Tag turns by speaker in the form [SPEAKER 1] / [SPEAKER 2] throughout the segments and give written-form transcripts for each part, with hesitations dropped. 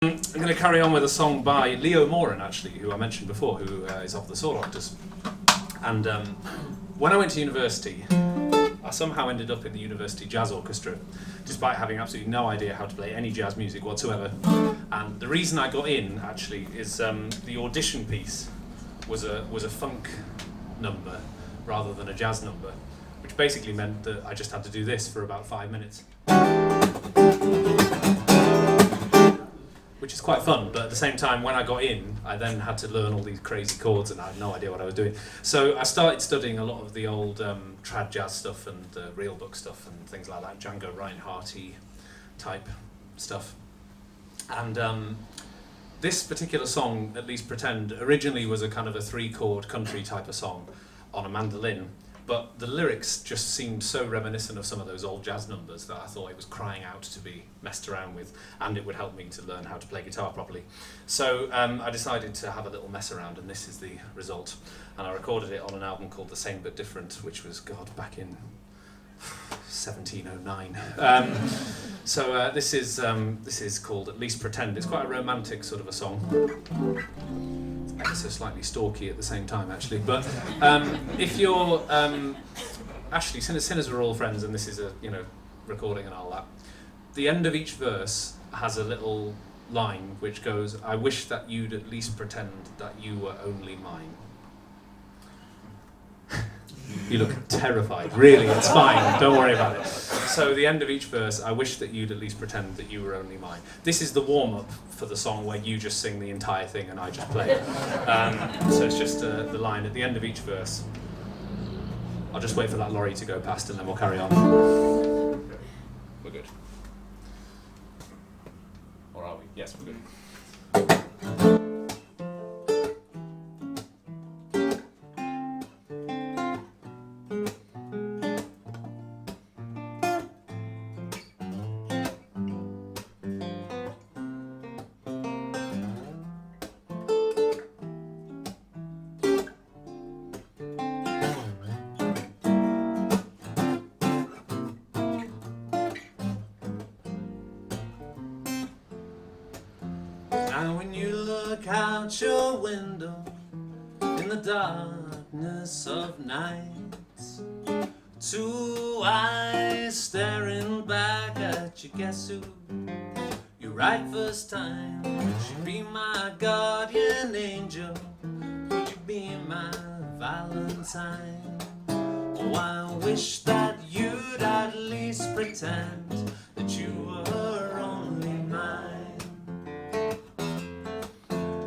[SPEAKER 1] I'm going to carry on with a song by Leo Moran, actually, who I mentioned before, who is of the Saw Doctors. And when I went to university, I somehow ended up in the university jazz orchestra, despite having absolutely no idea how to play any jazz music whatsoever. And the reason I got in, actually, is the audition piece was a funk number rather than a jazz number, which basically meant that I just had to do this for about 5 minutes. Which is quite fun, but at the same time, when I got in, I then had to learn all these crazy chords, and I had no idea what I was doing. So I started studying a lot of the old trad jazz stuff and real book stuff and things like that, Django Reinhardt-y type stuff. And this particular song, At Least Pretend, originally was a kind of a 3-chord country type of song on a mandolin, but the lyrics just seemed so reminiscent of some of those old jazz numbers that I thought it was crying out to be messed around with, and it would help me to learn how to play guitar properly. So I decided to have a little mess around, and this is the result. And I recorded it on an album called The Same But Different, which was, God, back in 1709. So this is called At Least Pretend. It's quite a romantic sort of a song. So slightly stalky at the same time, actually. But if you're actually, sinners are all friends, and this is a recording and all that. The end of each verse has a little line which goes, "I wish that you'd at least pretend that you were only mine." You look terrified. Really, it's fine. Don't worry about it. So the end of each verse, "I wish that you'd at least pretend that you were only mine." This is the warm-up for the song where you just sing the entire thing and I just play it. So it's just the line at the end of each verse. I'll just wait for that lorry to go past and then we'll carry on. We're good. Or are we? Yes, we're good. Now when you look out your window in the darkness of night, 2 eyes staring back at you, guess who? You right first time. Would you be my guardian angel? Would you be my Valentine? Oh, I wish that you'd at least pretend that you were only mine.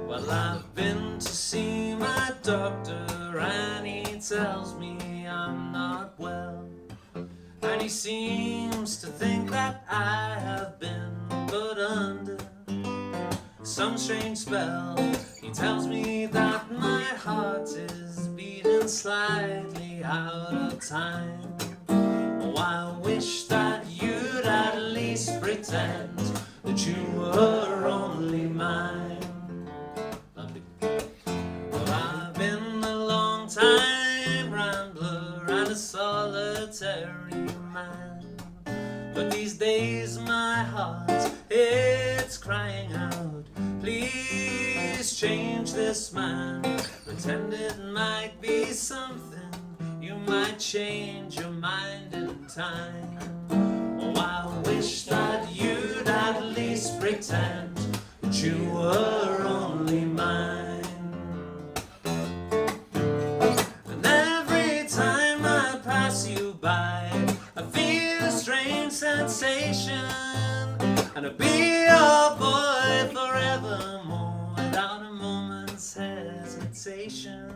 [SPEAKER 1] Well, I've been to see my doctor and he tells me I'm not well, and he seems to think that I have been put under some strange spell. He tells me that my heart is beating slightly out of time. Oh, I wish that you'd at least pretend that you were only mine. I've been a long time rambler and a solitary man, but these days my heart, it's crying out, please change this man. Pretend it might be something, you might change your mind in time. Oh, I wish that you'd at least pretend that you were only mine. Sensation, and I'll be your boy forevermore without a moment's hesitation.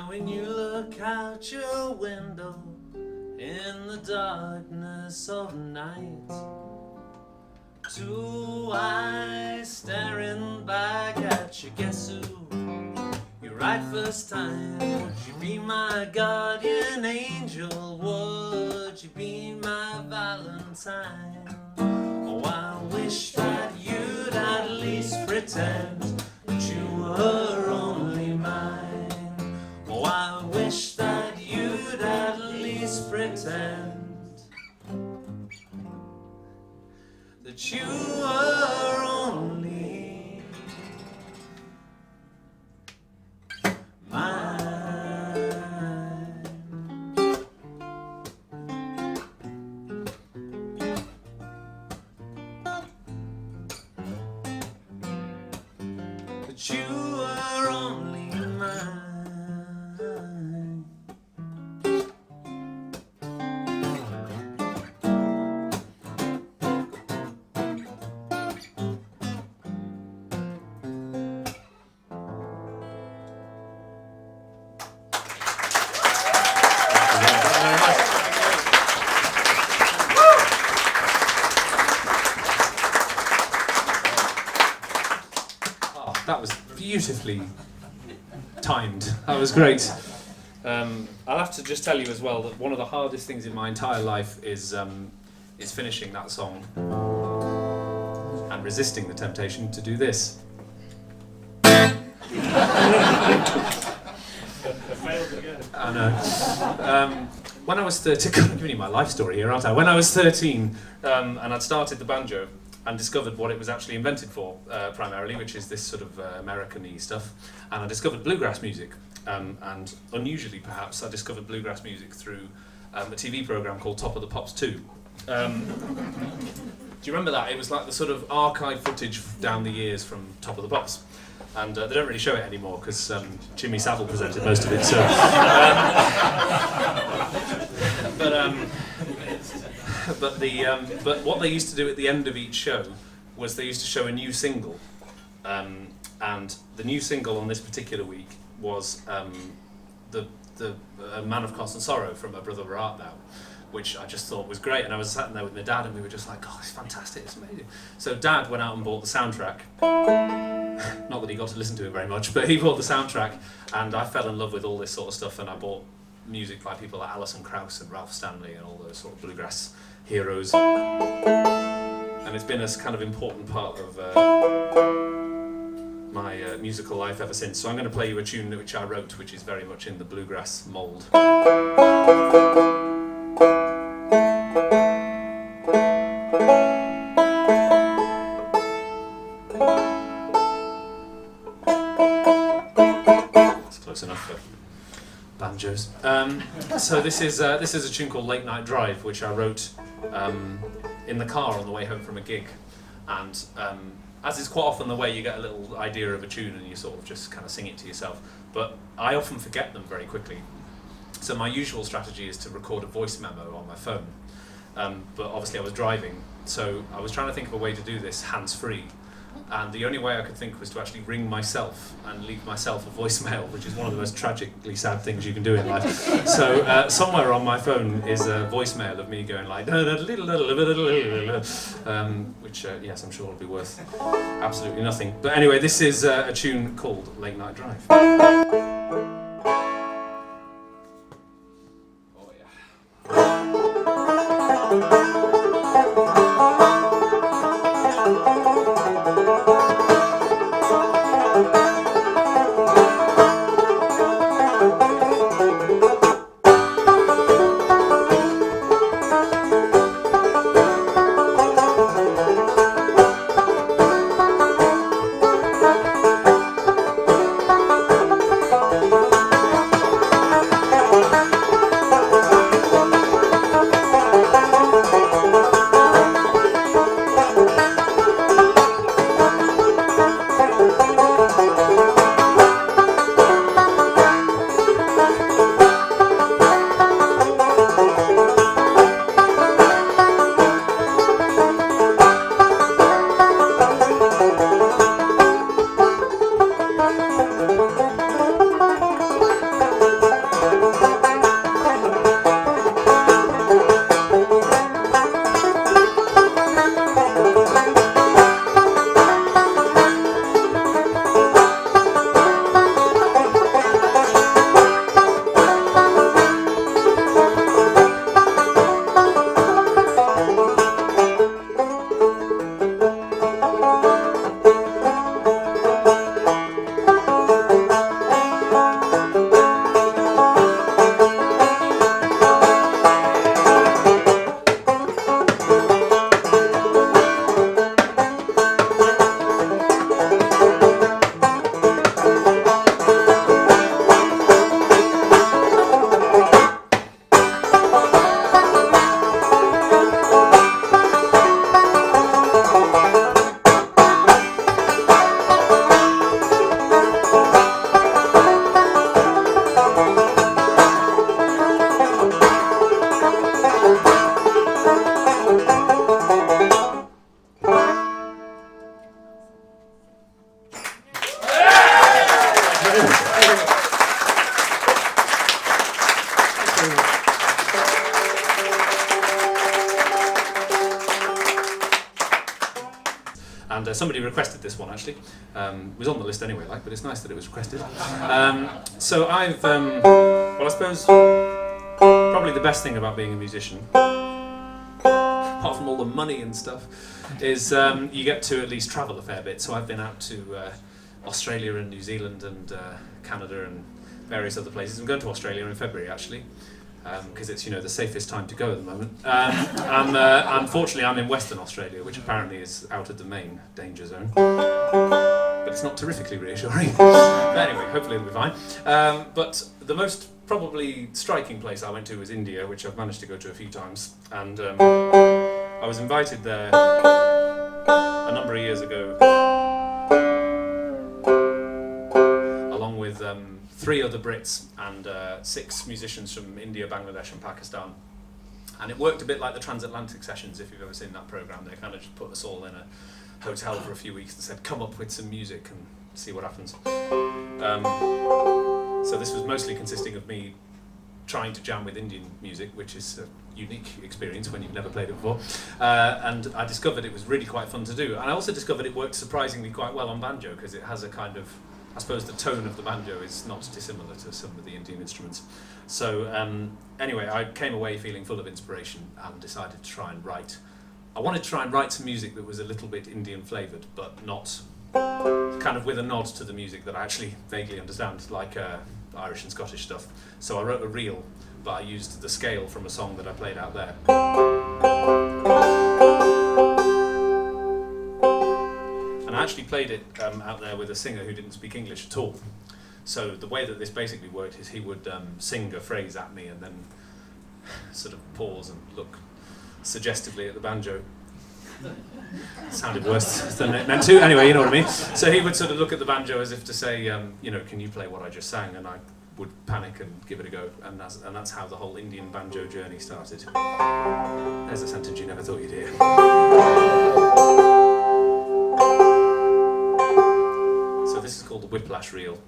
[SPEAKER 1] When you look out your window in the darkness of night, Two eyes staring back at you, guess who? You're right first time. Would you be my guardian angel? Would you be my Valentine? Oh, I wish that you'd at least pretend that you were only mine. Oh, I wish that you'd at least pretend that you were only mine. That you were only mine. That was beautifully timed. That was great. I'll have to just tell you as well that one of the hardest things in my entire life is finishing that song and resisting the temptation to do this. I know. When I was 13, I'm giving you my life story here, aren't I? When I was 13 and I'd started the banjo and discovered what it was actually invented for, primarily, which is this sort of American-y stuff. And I discovered bluegrass music. And unusually, perhaps, I discovered bluegrass music through a TV program called Top of the Pops 2. Do you remember that? It was like the sort of archive footage down the years from Top of the Pops. And they don't really show it anymore because Jimmy Savile presented most of it. So, but what they used to do at the end of each show was they used to show a new single, and the new single on this particular week was the Man of Constant Sorrow from My Brother Where Art Thou, which I just thought was great. And I was sat there with my dad, and we were just like, "Oh, it's fantastic! It's amazing." So Dad went out and bought the soundtrack. Not that he got to listen to it very much, but he bought the soundtrack, and I fell in love with all this sort of stuff. And I bought music by people like Alison Krauss and Ralph Stanley and all those sort of bluegrass heroes. And it's been a kind of important part of my musical life ever since. So I'm going to play you a tune which I wrote, which is very much in the bluegrass mould. That's close enough for banjos. So this is a tune called Late Night Drive, which I wrote in the car on the way home from a gig. And as is quite often the way, you get a little idea of a tune and you sort of just kind of sing it to yourself. But I often forget them very quickly. So my usual strategy is to record a voice memo on my phone. But obviously I was driving, so I was trying to think of a way to do this hands-free. And the only way I could think was to actually ring myself and leave myself a voicemail, which is one of the most tragically sad things you can do in life. So somewhere on my phone is a voicemail of me going like, which yes, I'm sure will be worth absolutely nothing. But anyway, this is a tune called Late Night Drive. Oh yeah. And somebody requested this one actually. It was on the list anyway, but it's nice that it was requested. So I've, well, I suppose probably the best thing about being a musician, apart from all the money and stuff, is you get to at least travel a fair bit. So I've been out to Australia and New Zealand and Canada and various other places. I'm going to Australia in February actually, because it's the safest time to go at the moment. Unfortunately, I'm in Western Australia, which apparently is out of the main danger zone. But it's not terrifically reassuring. But anyway, hopefully it'll be fine. But the most probably striking place I went to was India, which I've managed to go to a few times. And I was invited there a number of years ago, along with 3 other Brits and 6 musicians from India, Bangladesh and Pakistan. And it worked a bit like the Transatlantic Sessions, if you've ever seen that programme. They kind of just put us all in a hotel for a few weeks and said, come up with some music and see what happens. So this was mostly consisting of me trying to jam with Indian music, which is a unique experience when you've never played it before. And I discovered it was really quite fun to do. And I also discovered it worked surprisingly quite well on banjo, because it has a kind of, I suppose the tone of the banjo is not dissimilar to some of the Indian instruments. So anyway, I came away feeling full of inspiration and decided to try and write. I wanted to try and write some music that was a little bit Indian flavoured, but not kind of with a nod to the music that I actually vaguely understand, like Irish and Scottish stuff. So I wrote a reel, but I used the scale from a song that I played out there. And I actually played it out there with a singer who didn't speak English at all. So the way that this basically worked is he would sing a phrase at me and then sort of pause and look suggestively at the banjo. It sounded worse than it meant to. Anyway, you know what I mean. So he would sort of look at the banjo as if to say, can you play what I just sang? And I would panic and give it a go. And that's how the whole Indian banjo journey started. There's a sentence you never thought you'd hear. So this is called the Whiplash Reel.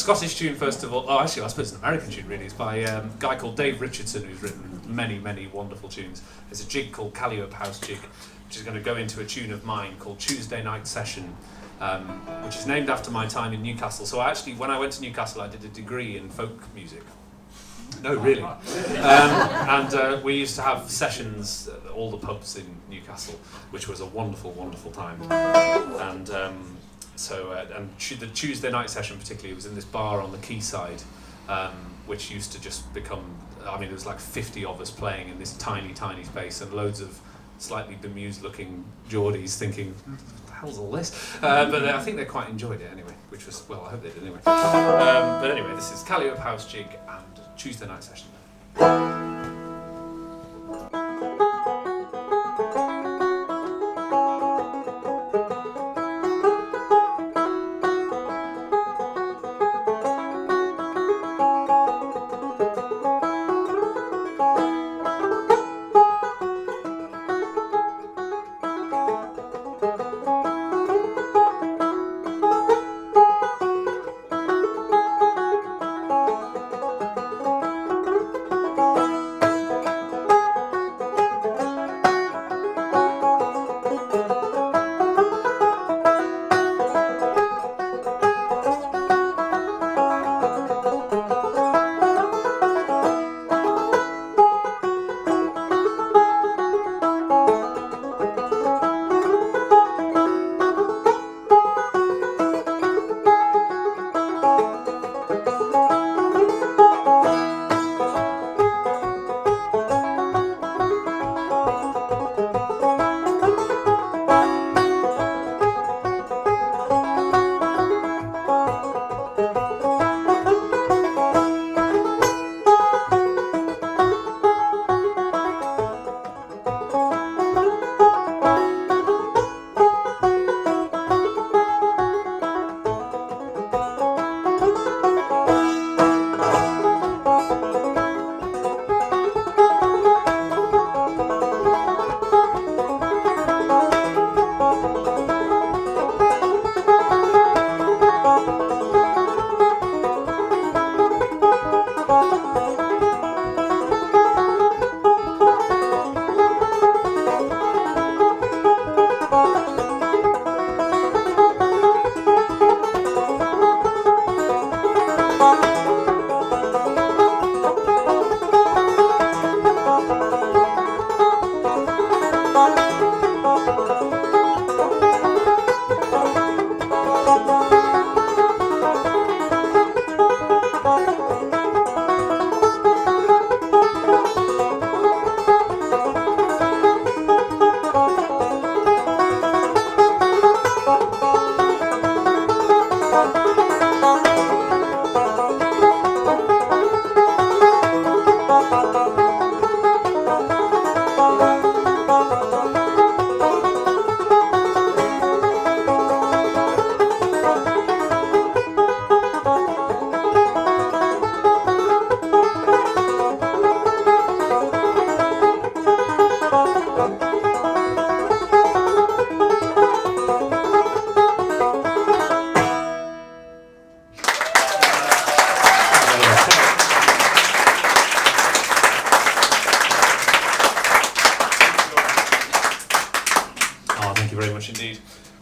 [SPEAKER 1] Scottish tune first of all. Oh, actually, I suppose it's an American tune really. It's by a guy called Dave Richardson, who's written many, many wonderful tunes. There's a jig called Alehouse jig, which is going to go into a tune of mine called Tuesday Night Session, which is named after my time in Newcastle. So actually, when I went to Newcastle, I did a degree in folk music. No, really. And we used to have sessions at all the pubs in Newcastle, which was a wonderful, wonderful time. And the Tuesday night session particularly was in this bar on the quayside, which used to just become, I mean, there was like 50 of us playing in this tiny, tiny space, and loads of slightly bemused looking Geordies thinking, what the hell's all this? But I think they quite enjoyed it anyway, which was, well, I hope they did anyway. But anyway, this is Alehouse jig and Tuesday night session.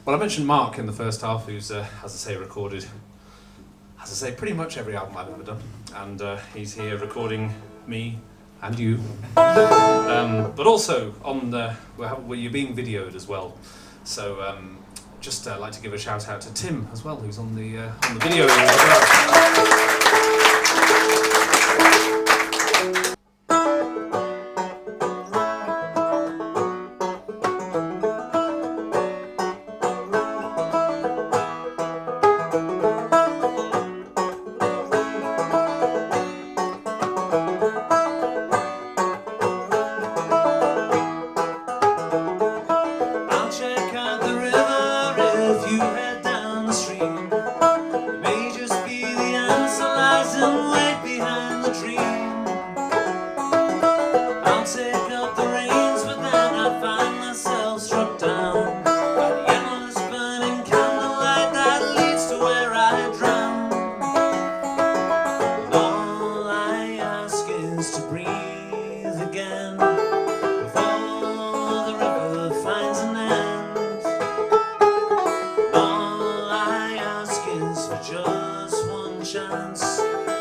[SPEAKER 1] Well, I mentioned Mark in the first half, who's, as I say, recorded, as I say, pretty much every album I've ever done. And he's here recording me and you. But also, on the, well, you're being videoed as well. So just like to give a shout out to Tim as well, who's on the video as well.
[SPEAKER 2] You head down the stream, it may just be the answer.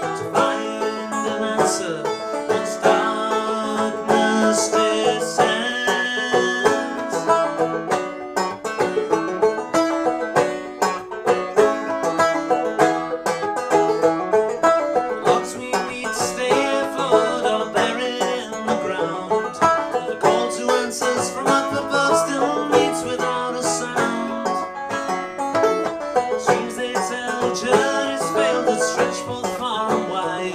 [SPEAKER 1] to find an answer once darkness descends. Lots we need to stay afloat or buried in the ground. The call to answers from up above still meets without a sound. Streams they tell journeys failed that stretch both far and wide.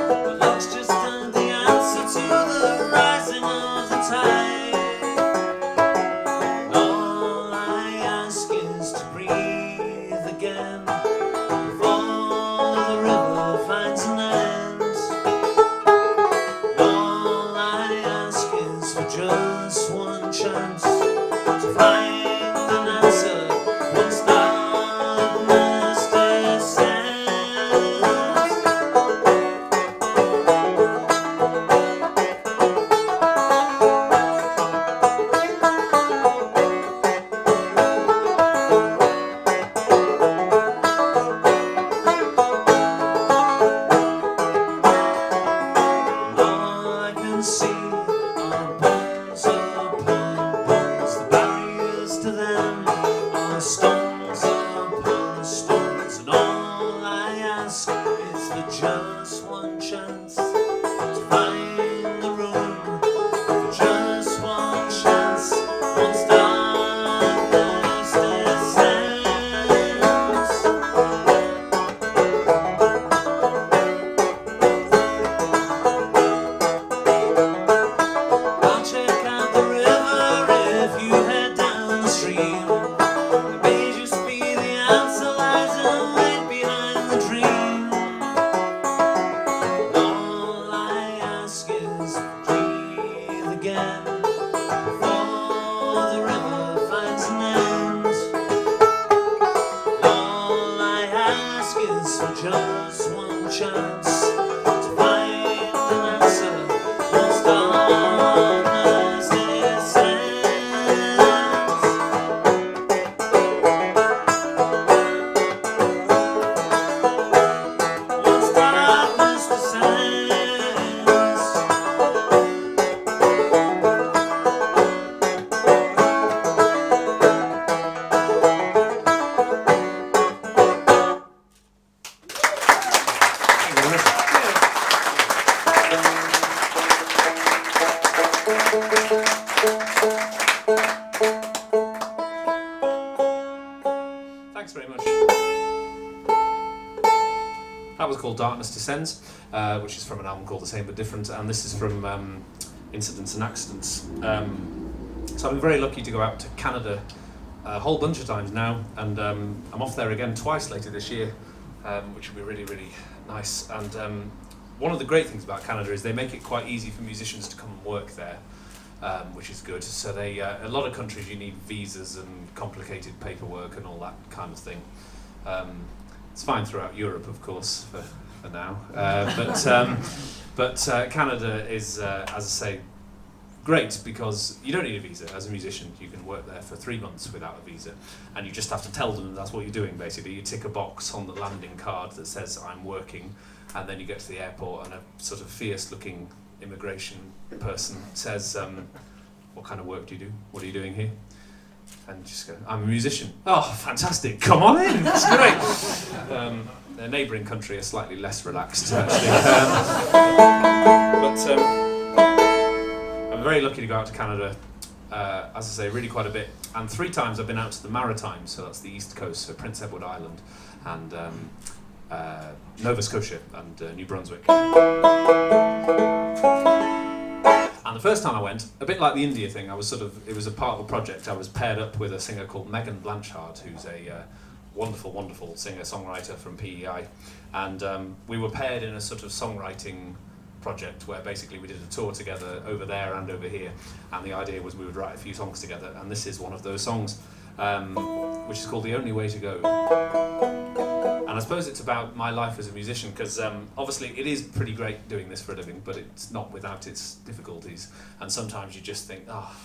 [SPEAKER 1] But lock's just the answer to the rising of the tide. All I ask is to breathe again before the river finds an end. All I ask is for just one chance to find an answer once darkness descends. All I can see are bones upon bones. The barriers to them are stones upon stones. And all I ask is for just one chance to find the room, for just one chance once darkness descends. I'll check out the river if you head down the stream. It may just be the answer lies right behind the dream. All I ask is breathe again before the river finds an end. All I ask is for just one chance to find an answer once darkness descends. Once darkness descends. Thanks very much. That was called Darkness Descends, which is from an album called The Same But Different, and this is from Incidents and Accidents. So I've been very lucky to go out to Canada a whole bunch of times now, and I'm off there again twice later this year, which will be really, really nice. And one of the great things about Canada is they make it quite easy for musicians to come and work there, which is good. So they, a lot of countries you need visas and complicated paperwork and all that kind of thing. It's fine throughout Europe, of course, for now. But Canada is, as I say, great because you don't need a visa as a musician. You can work there for 3 months without a visa, and you just have to tell them that's what you're doing. Basically, you tick a box on the landing card that says "I'm working," and then you get to the airport, and a sort of fierce-looking immigration person says, "What kind of work do you do? What are you doing here?" And you just go, "I'm a musician." "Oh, fantastic! Come on in. That's great." Their neighbouring country are slightly less relaxed, actually. But I'm very lucky to go out to Canada, as I say, really quite a bit. And 3 times I've been out to the Maritimes, so that's the east coast, so Prince Edward Island, and Nova Scotia and New Brunswick. And the first time I went, a bit like the India thing, it was a part of a project. I was paired up with a singer called Megan Blanchard, who's a wonderful, wonderful singer-songwriter from PEI. And we were paired in a sort of songwriting project where basically we did a tour together over there and over here. And the idea was we would write a few songs together, and this is one of those songs, which is called The Only Way to Go. And I suppose it's about my life as a musician, because obviously it is pretty great doing this for a living, but it's not without its difficulties. And sometimes you just think, oh,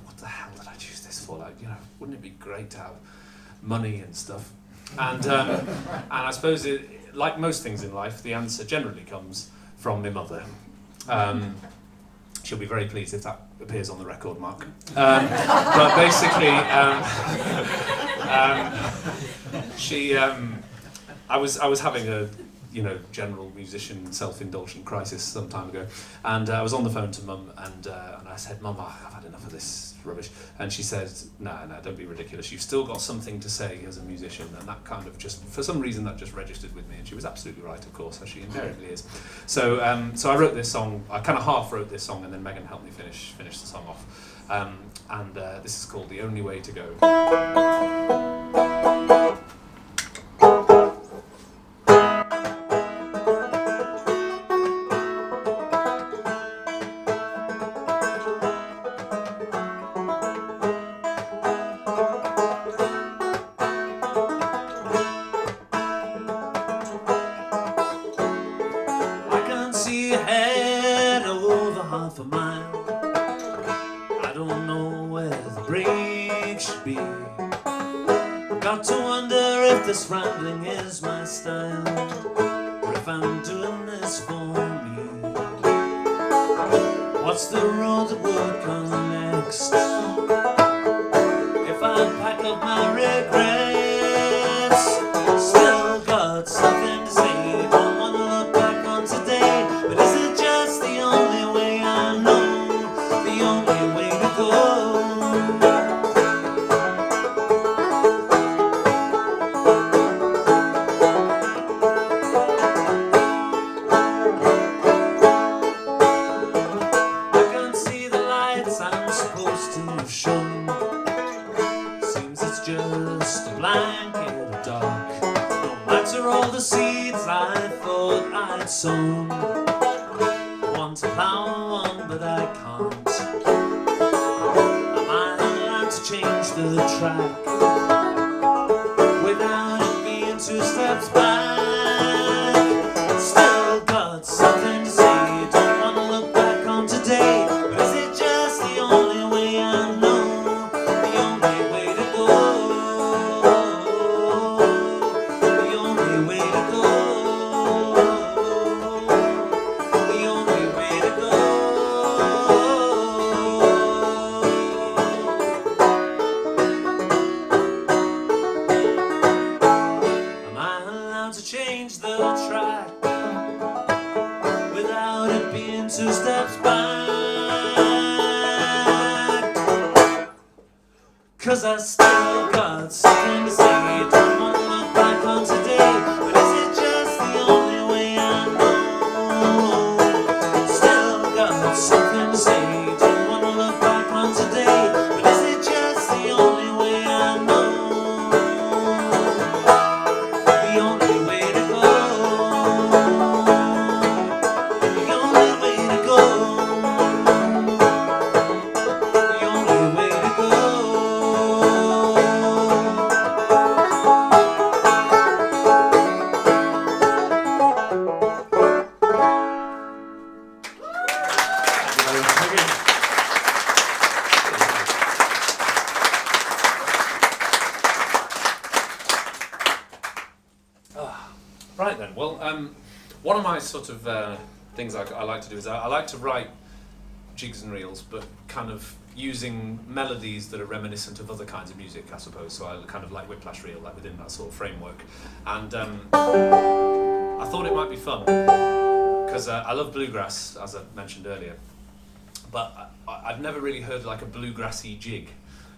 [SPEAKER 1] what the hell did I choose this for? Like, wouldn't it be great to have money and stuff? And I suppose like most things in life, the answer generally comes from my mother. She'll be very pleased if that appears on the record, Mark. But basically, I was having a general musician self-indulgent crisis some time ago, and I was on the phone to Mum, and I said, Mum, I've had enough of this rubbish, and she said, no, don't be ridiculous, you've still got something to say as a musician, and that kind of just, for some reason, that just registered with me, and she was absolutely right, of course, as she invariably is. So I wrote this song, I kind of half wrote this song, and then Megan helped me finish the song off, and this is called The Only Way to Go.
[SPEAKER 2] This rambling is my style, or if I'm doing this for me. What's the road that would come next? If I pack up my regrets, still got something to say, don't want to look back on today. But is it just the only way I know, the only way to go? Sown. I want to power one, but I can't. Am I allowed to change the track without it being 2 steps back? Still got something to say, don't want to look back on today. But is it just the only way I know, the only way to go? The only way to go. Cause I still got something to say, don't want to look back on today. But is it just the only way I know? Still got something to say, don't want to look back on today. But is it just the only way I know? The only way to go. The only way to go. The only way to go.
[SPEAKER 1] Right then, well, one of my sort of things I like to do is I like to write jigs and reels, but kind of using melodies that are reminiscent of other kinds of music, I suppose. So I kind of like whiplash reel, like within that sort of framework. And I thought it might be fun, because I love bluegrass, as I mentioned earlier, but I've never really heard like a bluegrassy jig,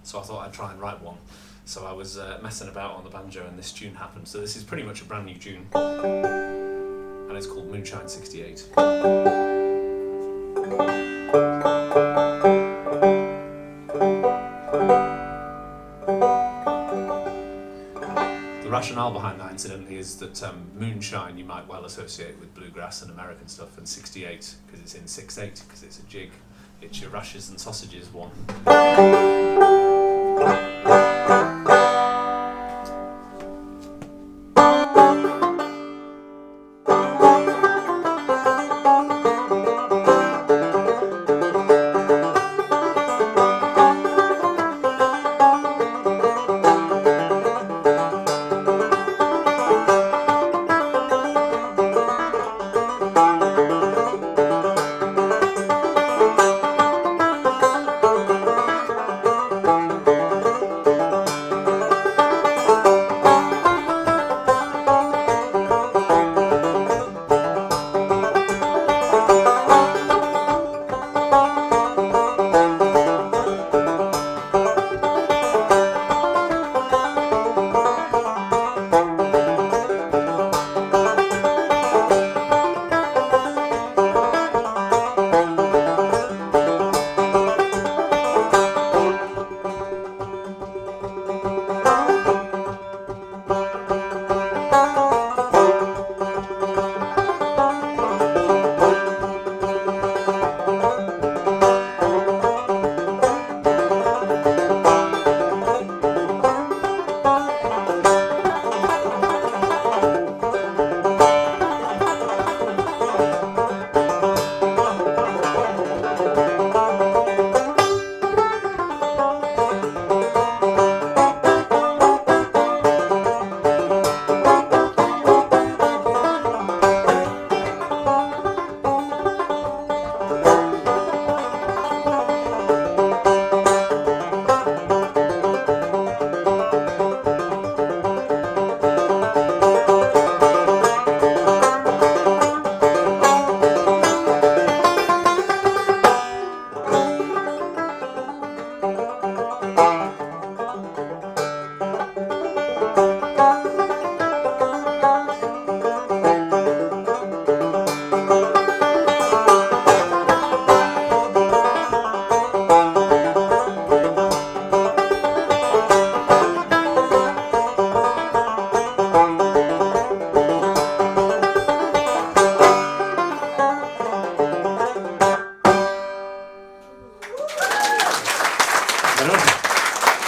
[SPEAKER 1] so I thought I'd try and write one. So I was messing about on the banjo and this tune happened. So this is pretty much a brand new tune, and it's called Moonshine 68. The rationale behind that, incidentally, is that moonshine you might well associate with bluegrass and American stuff, and 68 because it's in 6/8, because it's a jig. It's your rashes and sausages one.